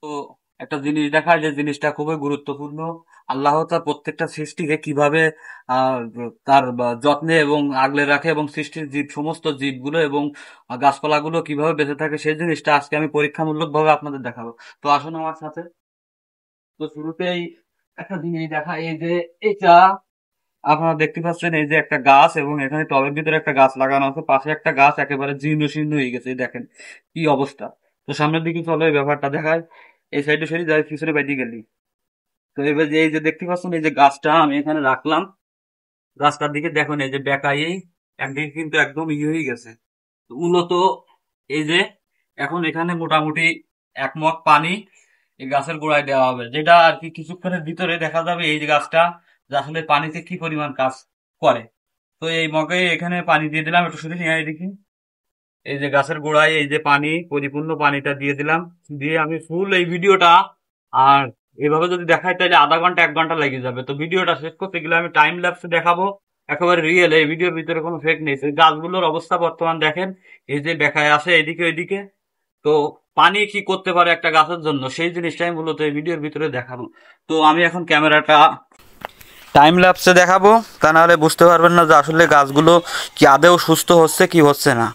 তো একটা জিনিস দেখায় যে জিনিসটা খুবই গুরুত্বপূর্ণ। আল্লাহ তার প্রত্যেকটা সৃষ্টিকে কিভাবে আহ তার যত্নে এবং আগলে রাখে, এবং সৃষ্টির জীব সমস্ত জীবগুলো এবং গাছপালাগুলো কিভাবে বেঁচে থাকে, সেই জিনিসটা আজকে আমি পরীক্ষামূলক ভাবে আপনাদের দেখাবো। তো আসুন আমার সাথে। তো শুরুতেই একটা জিনিস দেখা, এই যে এটা আপনারা দেখতে পাচ্ছেন, এই যে একটা গাছ, এবং এখানে টবের ভিতরে একটা গাছ লাগানো আছে, পাশে একটা গাছ একেবারে জীর্ণ শীর্ণ হয়ে গেছে, এই দেখেন কি অবস্থা। তো সামনের দিকে চলো এই ব্যাপারটা দেখায়। এই সাইডে সরি যাই, পিছনে বাইরে গেলি। তো এবার যে এই যে দেখতে পাচ্ছেন, এই যে গাছটা আমি এখানে রাখলাম, রাস্তার দিকে দেখুন, এই যে বেকাই একদিকে কিন্তু একদম হয়ে গেছে। তো মূলত এই যে এখন এখানে মোটামুটি 1 মগ পানি এই গাছের গোড়ায় দেওয়া হবে, যেটা আর কি কিছুক্ষণের ভিতরে দেখা যাবে এই যে গাছটা যে আসলে পানিতে কি পরিমাণ কাজ করে। তো এই মগে এখানে পানি দিয়ে দিলাম, একটু শুধু নিয়ে দেখি। এই যে গাছের গোড়ায় এই যে পানি, পরিপূর্ণ পানিটা দিয়ে দিলাম। দিয়ে আমি ফুল এই ভিডিওটা, আর এভাবে যদি দেখাই তাহলে আধা ঘন্টা 1 ঘন্টা লেগে যাবে। তো ভিডিওটা শেষ করতে গেলে আমি টাইম ল্যাপসে দেখাবো, একেবারে রিয়েল, এই ভিডিওর ভিতরে কোনো ফেক নেই। এই গাছগুলোর অবস্থা বর্তমান দেখেন, এই যে দেখায় আছে এদিকে ওইদিকে। তো পানি কি করতে পারে একটা গাছের জন্য, সেই জিনিসটাই মূলত এই ভিডিওর ভিতরে দেখাবো। তো আমি এখন ক্যামেরাটা টাইম ল্যাপসে দেখাবো, তা নাহলে বুঝতে পারবেন না যে আসলে গাছগুলো কি আদেও সুস্থ হচ্ছে কি হচ্ছে না।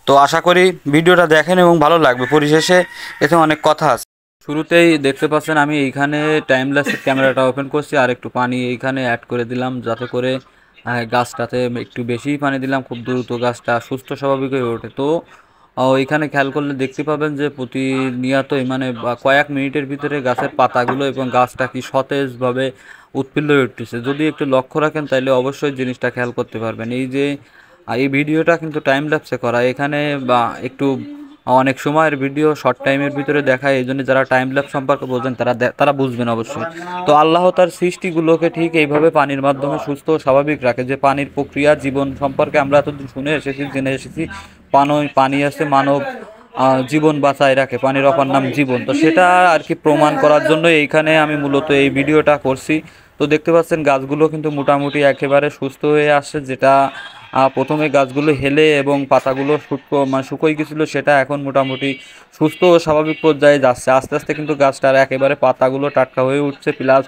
তো আশা করি ভিডিওটা দেখেন এবং ভালো লাগবে। পরিশেষে এতে অনেক কথা আছে। শুরুতেই দেখতে পাচ্ছেন আমি এইখানে টাইম ল্যাপসের ক্যামেরাটা ওপেন করছি, আর একটু পানি এইখানে অ্যাড করে দিলাম, যাতে করে গাছটাতে একটু বেশি পানি দিলাম, খুব দ্রুত গাছটা সুস্থ স্বাভাবিক হয়ে ওঠে। তো এখানে খেয়াল করলে দেখতে পাবেন যে প্রতিনিয়তই মানে কয়েক মিনিটের ভিতরে গাছের পাতাগুলো এবং গাছটা কি সতেজভাবে উৎফুল্ল হয়ে উঠতেছে। যদি একটু লক্ষ্য রাখেন তাহলে অবশ্যই জিনিসটা খেয়াল করতে পারবেন। এই যে এই ভিডিওটা কিন্তু টাইম ল্যাপসে করা, এখানে বা একটু অনেক সময়ের ভিডিও শর্ট টাইমের ভিতরে দেখায়, এই জন্য যারা টাইম ল্যাপস সম্পর্কে বোঝেন তারা বুঝবেন অবশ্যই। তো আল্লাহ তার সৃষ্টিগুলোকে ঠিক এইভাবে পানির মাধ্যমে সুস্থ ও স্বাভাবিক রাখে, যে পানির প্রক্রিয়া জীবন সম্পর্কে আমরা এতদিন শুনে এসেছি, জেনে এসেছি পানি আছে মানব জীবন বাঁচায় রাখে, পানির অপর নাম জীবন। তো সেটা আর কি প্রমাণ করার জন্য এইখানে আমি মূলত এই ভিডিওটা করছি। তো দেখতে পাচ্ছেন গাছগুলো কিন্তু মোটামুটি একেবারে সুস্থ হয়ে আসছে, যেটা প্রথমে গাছগুলো হেলে এবং পাতাগুলো মানে শুকোয় গেছিলো, সেটা এখন মোটামুটি সুস্থ ও স্বাভাবিক পর্যায়ে যাচ্ছে। আস্তে আস্তে কিন্তু গাছটার একেবারে পাতাগুলো টাটকা হয়ে উঠছে, প্লাস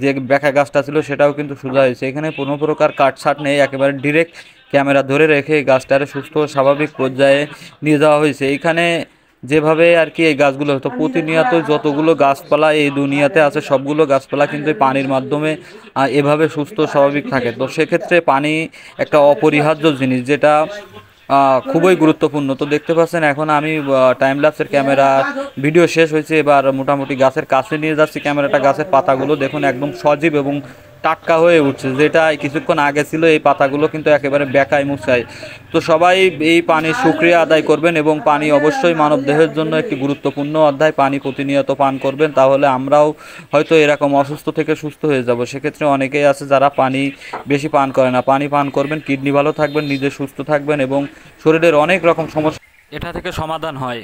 যে বেঁকা গাছটা ছিল সেটাও কিন্তু সোজা হয়েছে। এখানে কোনো প্রকার কাটছাট নেই, একেবারে ডিরেক্ট ক্যামেরা ধরে রেখে গাছটারে সুস্থ ও স্বাভাবিক পর্যায়ে নিয়ে যাওয়া হয়েছে। এইখানে যেভাবে আর কি এই গাছগুলো হতো, প্রতিনিয়ত যতগুলো গাছপালা এই দুনিয়াতে আছে সবগুলো গাছপালা কিন্তু পানির মাধ্যমে এভাবে সুস্থ স্বাভাবিক থাকে। তো সেক্ষেত্রে পানি একটা অপরিহার্য জিনিস, যেটা খুবই গুরুত্বপূর্ণ। তো দেখতে পাচ্ছেন এখন আমি টাইম ল্যাপসের ক্যামেরা ভিডিও শেষ হয়েছে, এবার মোটামুটি গাছের কাছে নিয়ে যাচ্ছি ক্যামেরাটা। গাছের পাতাগুলো দেখুন একদম সজীব এবং টাটকা হয়ে উঠছে, যেটা কিছুক্ষণ আগে ছিল এই পাতাগুলো কিন্তু একেবারে বেকায় মুছায়। তো সবাই এই পানির শুকরিয়া আদায় করবেন, এবং পানি অবশ্যই মানব দেহের জন্য একটি গুরুত্বপূর্ণ অধ্যায়। পানি প্রতিনিয়ত পান করবেন, তাহলে আমরাও হয়তো এরকম অসুস্থ থেকে সুস্থ হয়ে যাব। সেক্ষেত্রে অনেকেই আছে যারা পানি বেশি পান করে না, পানি পান করবেন, কিডনি ভালো থাকবেন, নিজে সুস্থ থাকবেন এবং শরীরের অনেক রকম সমস্যা এটা থেকে সমাধান হয়।